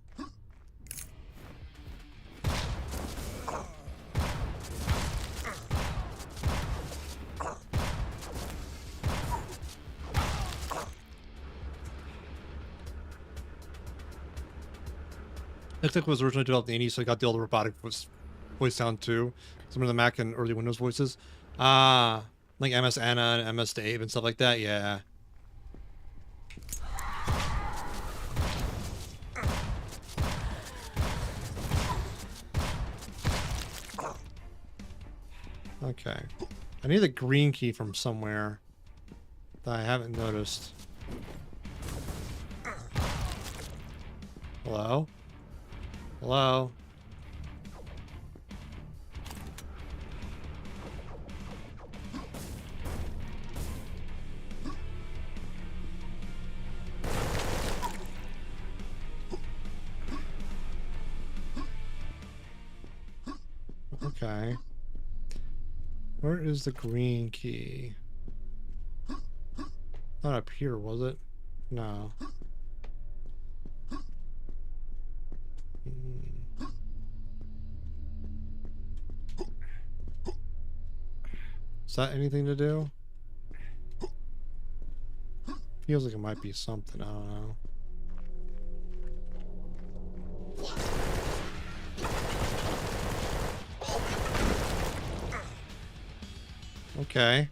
S4: Nextech was originally developed in the 80s, so I got the old robotic voice sound too. Some of the Mac and early Windows voices. Like MS Anna and MS Dave and stuff like that, yeah. Okay. I need the green key from somewhere that I haven't noticed. Hello? Hello? Okay. Where is the green key? Not up here, was it? No. Is that anything to do? Feels like it might be something, I don't know. Okay.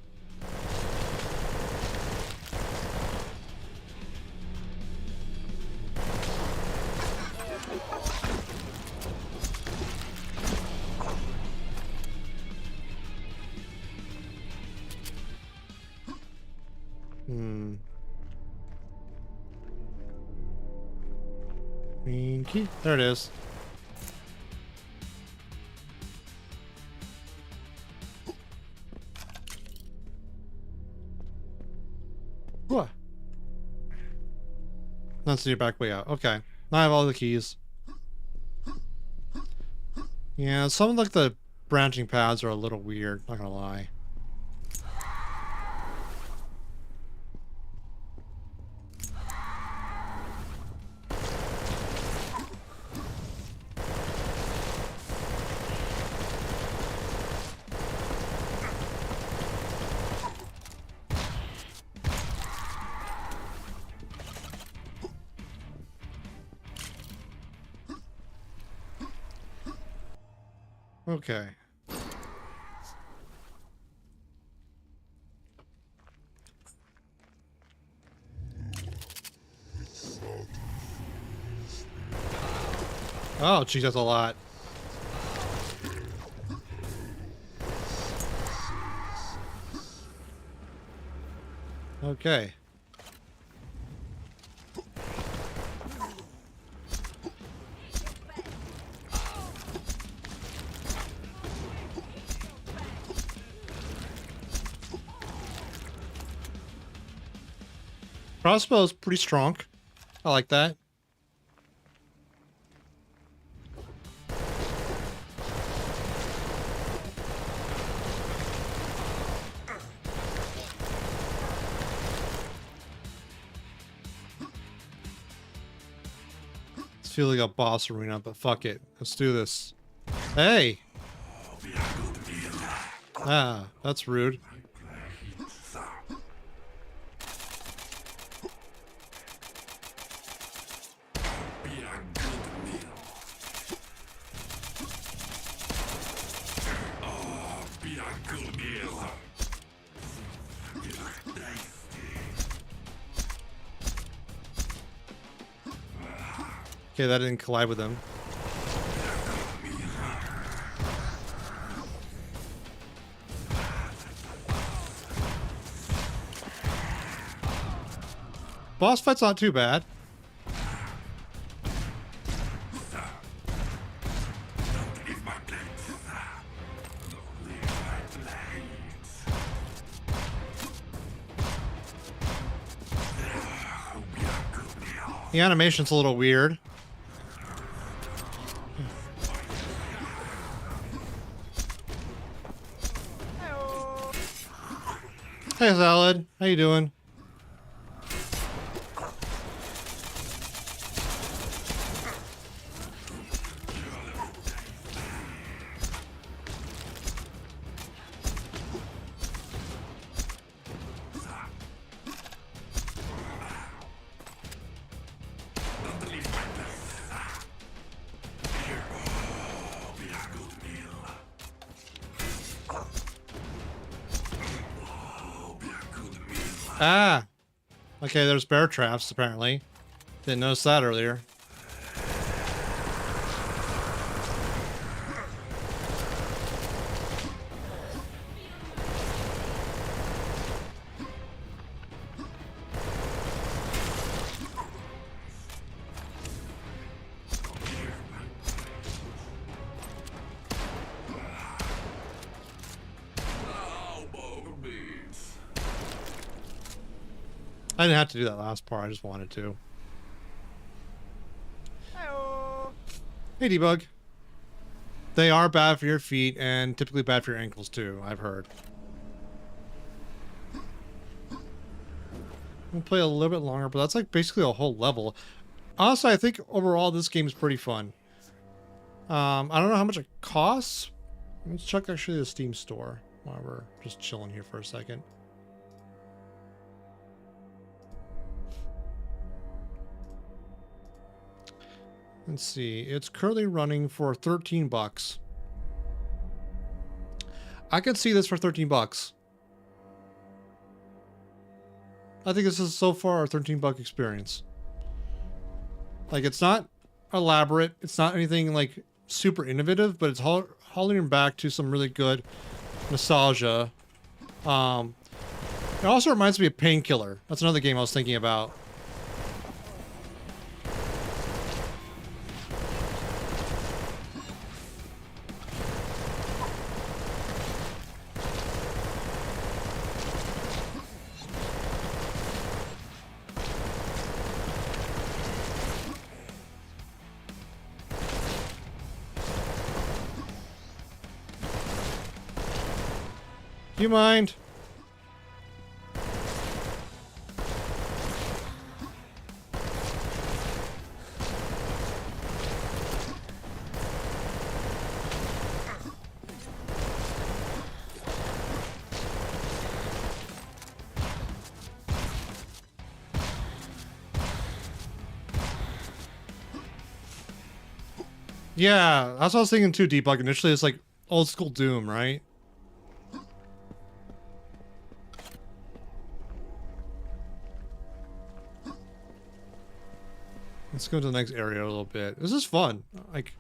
S4: Green key. There it is. What? That's your back way out. Okay. Now I have all the keys. Yeah, some of like the branching paths are a little weird, not gonna lie. Okay. Oh, geez, that's a lot. Okay. Crossbow is pretty strong. I like that. It's feeling like a boss arena, but fuck it. Let's do this. Hey! Ah, that's rude. Okay, that didn't collide with him. Boss fight's not too bad. The animation's a little weird. Hey, Salad. How you doing? Ah! Okay, there's bear traps, apparently. Didn't notice that earlier. I didn't have to do that last part, I just wanted to.
S6: Hello.
S4: Hey, Debug. They are bad for your feet and typically bad for your ankles too, I've heard. We'll play a little bit longer, but that's like basically a whole level. Honestly, I think overall this game is pretty fun. I don't know how much it costs. Let's check actually the Steam store while we're just chilling here for a second. Let's see. It's currently running for 13 bucks. I could see this for 13 bucks. I think this is so far a 13-buck experience. Like, it's not elaborate. It's not anything like super innovative, but it's holding back to some really good nostalgia. It also reminds me of Painkiller. That's another game I was thinking about. Do you mind? Yeah, that's what I was thinking too, Debug. Initially, it's like, old school Doom, right? Let's go to the next area a little bit. This is fun. Like,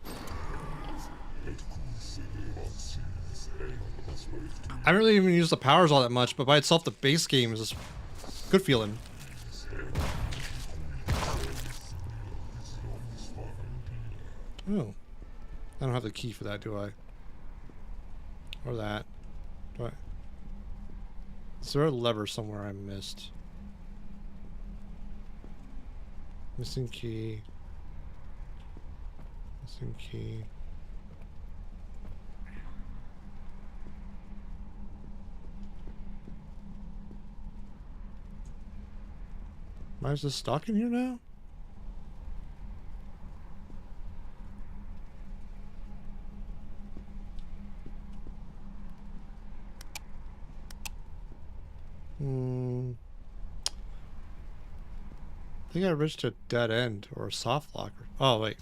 S4: I don't really even use the powers all that much, but by itself, the base game is just good feeling. Oh, I don't have the key for that, do I? Or that? Do I? Is there a lever somewhere I missed? Missing key. Missing key. Why is this stuck in here now? I think I reached a dead end or a soft locker. Oh, wait.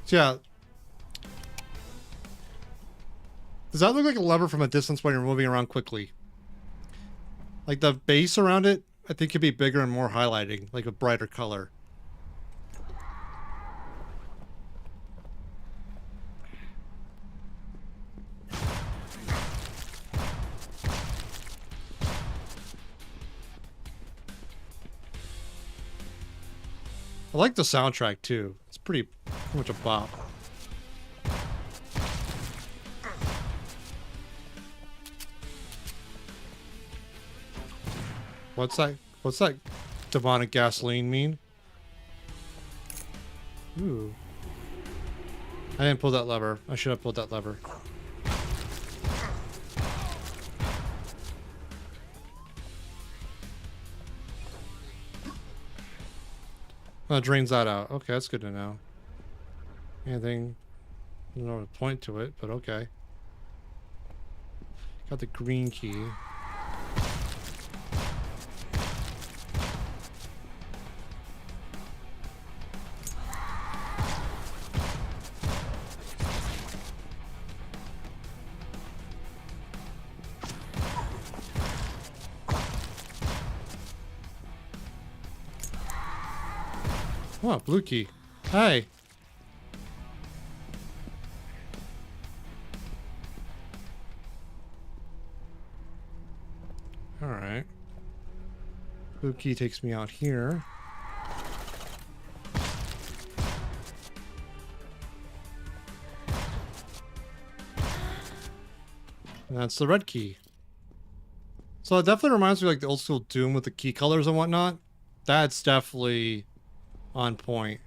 S4: So yeah. Does that look like a lever from a distance when you're moving around quickly? Like the base around it, I think could be bigger and more highlighting, like a brighter color. I like the soundtrack too. It's pretty much a bop. What's that? What's that demonic gasoline mean? Ooh. I didn't pull that lever. I should have pulled that lever. Oh, it drains that out. Okay, that's good to know. Anything? I don't know how to point to it, but okay. Got the green key. Oh, blue key. Hey. All right. Blue key takes me out here. And that's the red key. So it definitely reminds me of like the old school Doom with the key colors and whatnot. That's definitely on point.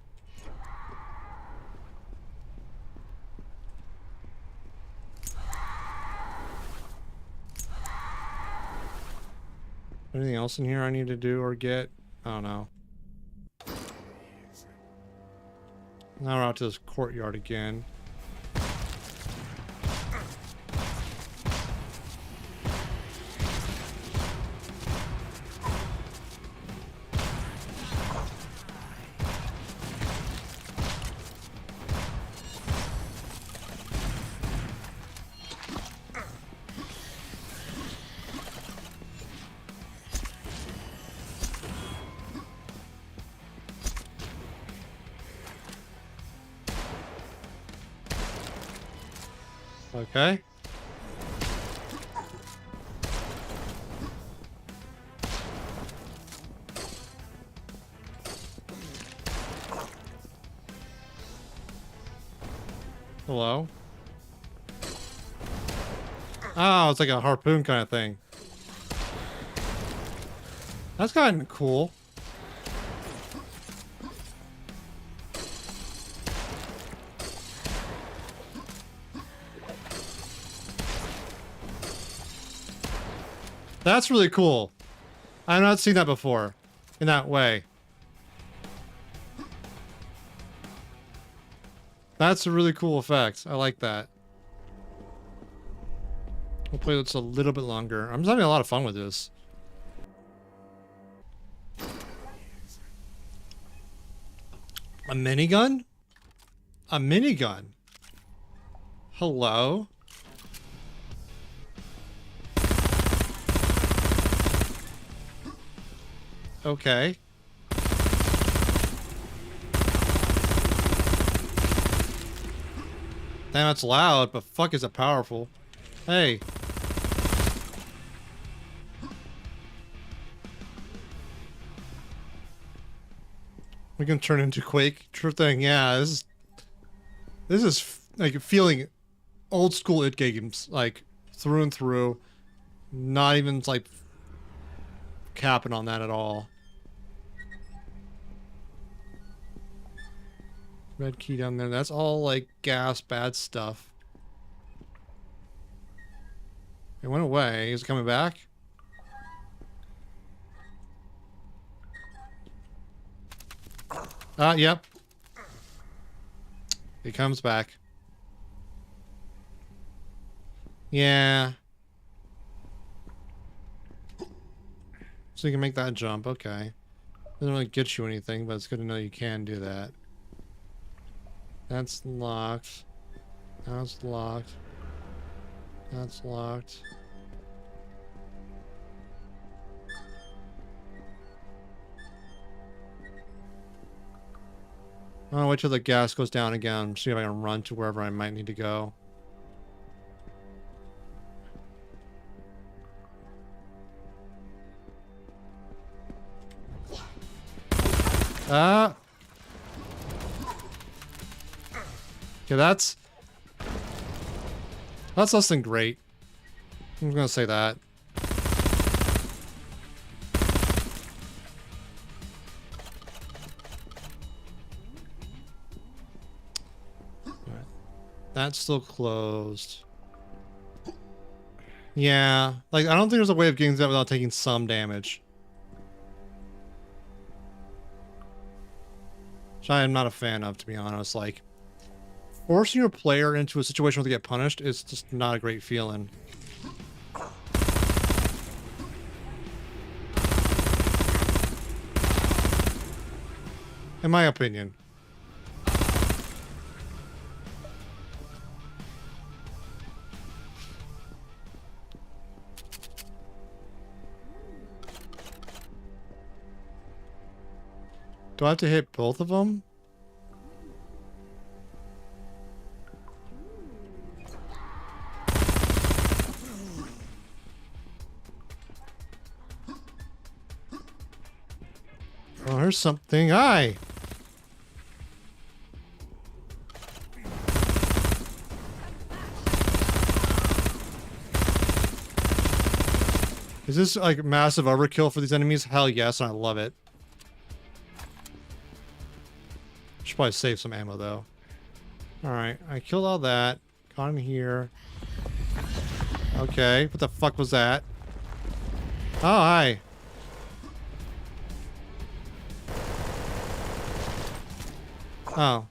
S4: Anything else in here I need to do or get? I don't know. Now we're out to this courtyard again. Okay. Hello? Oh, it's like a harpoon kind of thing. That's kind of cool. That's really cool. I've not seen that before in that way. That's a really cool effect. I like that. We'll play this a little bit longer. I'm just having a lot of fun with this. A minigun? A minigun? Hello? Okay. Damn, it's loud, but fuck is it powerful. Hey. We can turn into Quake. True thing, yeah. This is like feeling old school It games, like through and through. Not even like capping on that at all. Red key down there. That's all like gas, bad stuff. It went away. Is it coming back? Yep. It comes back. Yeah. So you can make that jump. Okay. Doesn't really get you anything, but it's good to know you can do that. That's locked. That's locked. That's locked. I'll wait till the gas goes down again. See if I can run to wherever I might need to go. Okay, that's less than great. I'm gonna say that. That's still closed. Yeah, like I don't think there's a way of getting that without taking some damage. Which I am not a fan of, to be honest. Like, forcing your player into a situation where they get punished is just not a great feeling. In my opinion. Do I have to hit both of them? Oh, here's something. Hi! Is this like massive overkill for these enemies? Hell yes, and I love it. Should probably save some ammo though. Alright, I killed all that. Got in here. Okay, what the fuck was that? Oh, hi. Oh.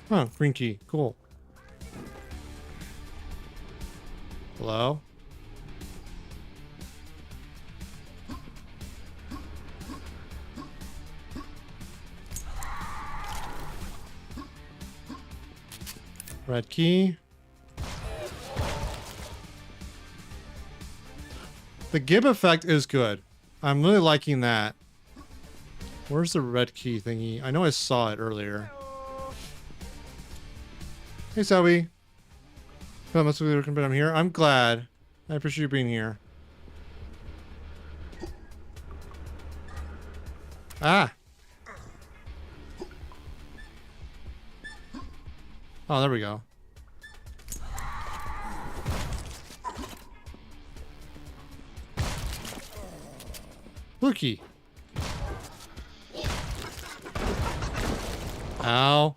S4: Huh, green key. Cool. Hello? Red key. The Gib effect is good. I'm really liking that. Where's the red key thingy? I know I saw it earlier. Hey, Zoe. Oh, must be looking, but I'm here. I'm glad. I appreciate you being here. Ah! Oh, there we go. Looky. Ow.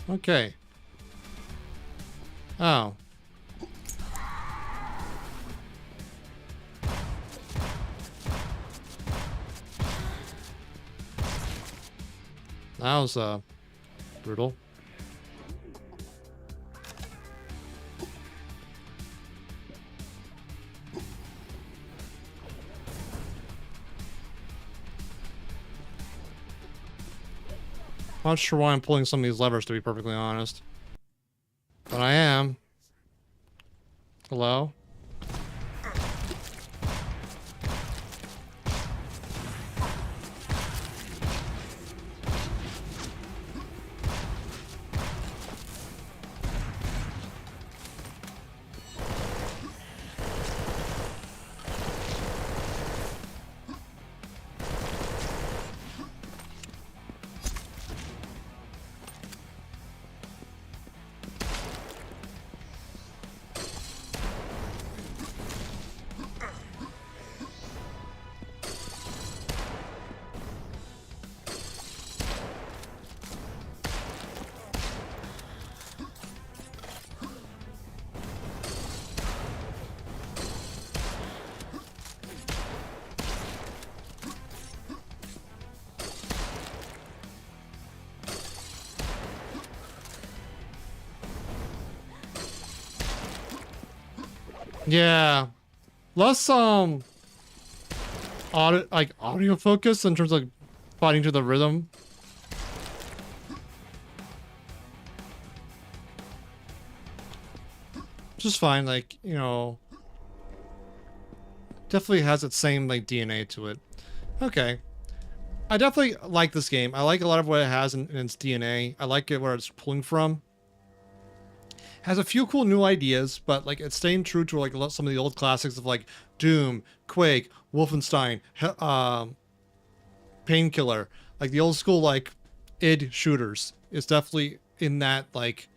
S4: Okay. Oh. That was, brutal. Not sure why I'm pulling some of these levers, to be perfectly honest. But I am. Hello? Yeah. Less audio focus in terms of fighting to the rhythm. Just fine, like, you know, definitely has its same like DNA to it. Okay. I definitely like this game. I like a lot of what it has in its DNA. I like it where it's pulling from. Has a few cool new ideas, but like it's staying true to like some of the old classics of like Doom, Quake, Wolfenstein, Painkiller, like the old school like id shooters. It's definitely in that like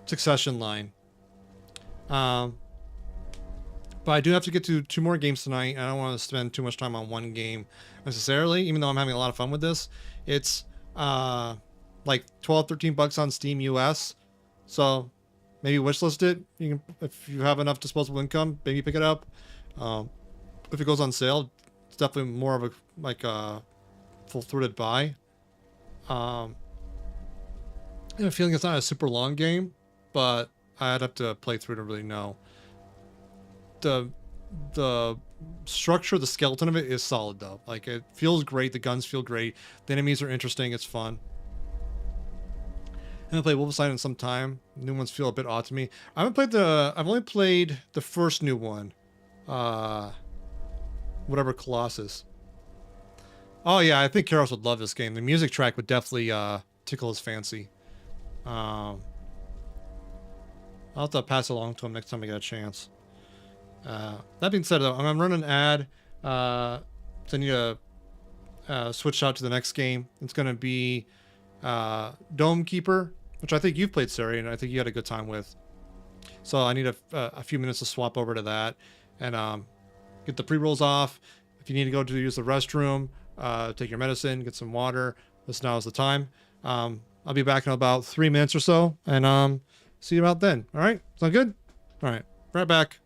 S4: succession line. But I do have to get to 2 more games tonight. I don't want to spend too much time on one game necessarily, even though I'm having a lot of fun with this. It's like 12, 13 bucks on Steam US. So maybe wishlist it. You can, if you have enough disposable income, maybe pick it up. If it goes on sale, it's definitely more of a like a full-throated buy. I have a feeling it's not a super long game, but I'd have to play through to really know. The structure, the skeleton of it is solid though. Like it feels great. The guns feel great. The enemies are interesting. It's fun. I haven't played Wolfenstein in some time. New ones feel a bit odd to me. I've only played the first new one. Whatever Colossus. Oh yeah, I think Karos would love this game. The music track would definitely tickle his fancy. I'll have to pass it along to him next time I get a chance. That being said though, I'm gonna run an ad. So I need to switch out to the next game. It's gonna be Dome Keeper, which I think you've played, Sari, and I think you had a good time with. So I need a few minutes to swap over to that and get the pre-rolls off. If you need to go to use the restroom, take your medicine, get some water, this now is the time. I'll be back in about 3 minutes or so, and see you about then. All right? Sound good? All right. Right back.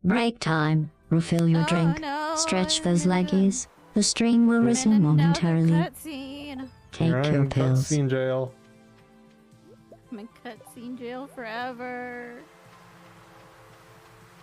S3: Break time. Refill your drink.
S6: No,
S3: Stretch those leggies. The stream will resume momentarily.
S6: Cutscene.
S3: Take your pills.
S4: Cutscene jail.
S6: I'm in cutscene jail forever.